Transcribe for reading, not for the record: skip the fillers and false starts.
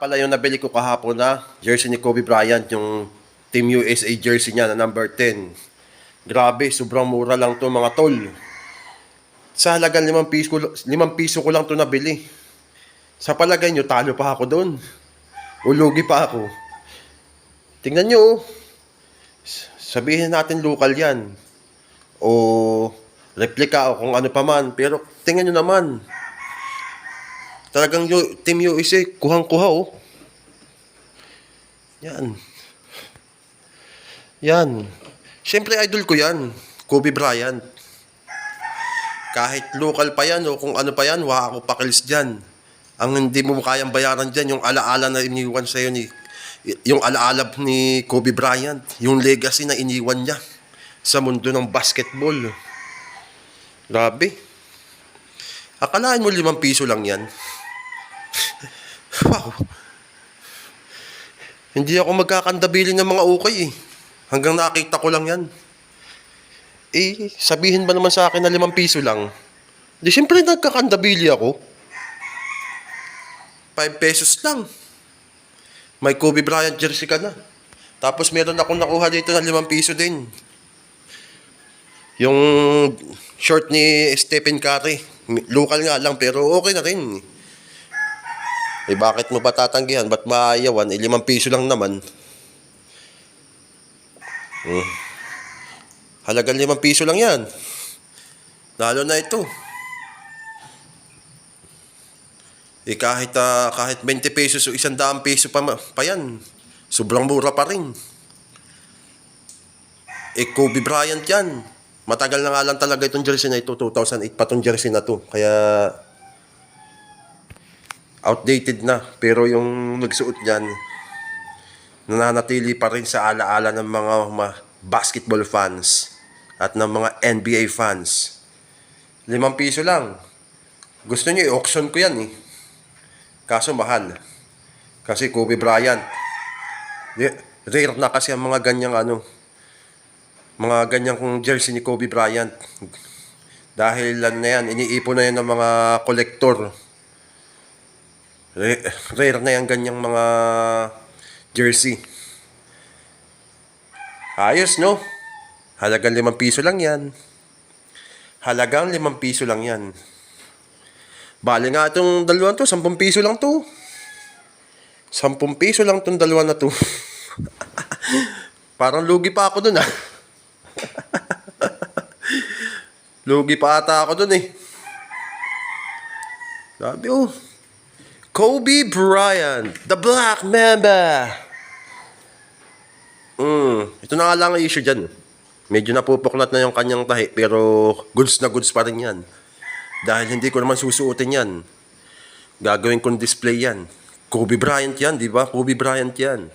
Pala yung nabili ko kahapon na jersey ni Kobe Bryant, yung Team USA jersey niya na number 10. Grabe, sobrang mura lang to mga tol. Sa halagang 5 piso ko lang to nabili. Sa palagay nyo, talo pa ako doon. Ulugi pa ako. Tingnan nyo, oh. Sabihin natin local yan. O replika o kung ano pa man. Pero tingnan nyo naman. Talagang Team USA, kuhang-kuha, oh. Yan. Yan. Siyempre, idol ko yan. Kobe Bryant. Kahit local pa yan o kung ano pa yan, wala ako pakilis dyan. Ang hindi mo kayang bayaran dyan, yung alaala na iniwan sa'yo yung alaala ni Kobe Bryant. Yung legacy na iniwan niya sa mundo ng basketball. Grabe. Akalaan mo 5 piso lang yan. Wow. Hindi ako magkakandabili ng mga ukay eh. Hanggang nakita ko lang yan. Eh, sabihin ba naman sa akin na 5 piso lang? Di siyempre nagkakandabili ako. 5 pesos lang. May Kobe Bryant jersey ka na. Tapos meron akong nakuha dito na 5 piso din. Yung short ni Stephen Curry. Local nga lang pero okay na rin. Eh bakit mo ba tatanggihan? Ba't maayawan? Eh 5 piso lang naman. Halagang 5 piso lang yan. Lalo na ito. Eh kahit 20 pesos o 100 piso pa yan. Sobrang mura pa rin. Eh Kobe Bryant yan. Matagal na nga lang talaga itong jersey na ito. 2008 pa itong jersey na to. Kaya outdated na. Pero yung nagsuot niyan, nananatili pa rin sa alaala ng mga basketball fans at ng mga NBA fans. 5 piso lang. Gusto nyo i-auction ko yan eh. Kaso mahal. Kasi Kobe Bryant. Rare na kasi ang mga ganyang mga ganyang jersey ni Kobe Bryant. Dahil na yan, iniipon na yan ng mga kolektor. Rare na yan ganyang mga jersey. Ayos, no? Halagang 5 piso lang yan. Halagang 5 piso lang yan. Bali nga itong dalawa to, 10 piso lang to. 10 piso lang itong dalawa na to. Parang lugi pa ako dun ah. Lugi pa ata ako dun eh. Sabi oh. Kobe Bryant, the Black Mamba. Ito na nga lang ang issue dyan. Medyo napupuklat na yung kanyang tahi, pero goods na goods pa rin yan. Dahil hindi ko naman susuotin yan. Gagawin kong display yan. Kobe Bryant yan, di ba? Kobe Bryant yan.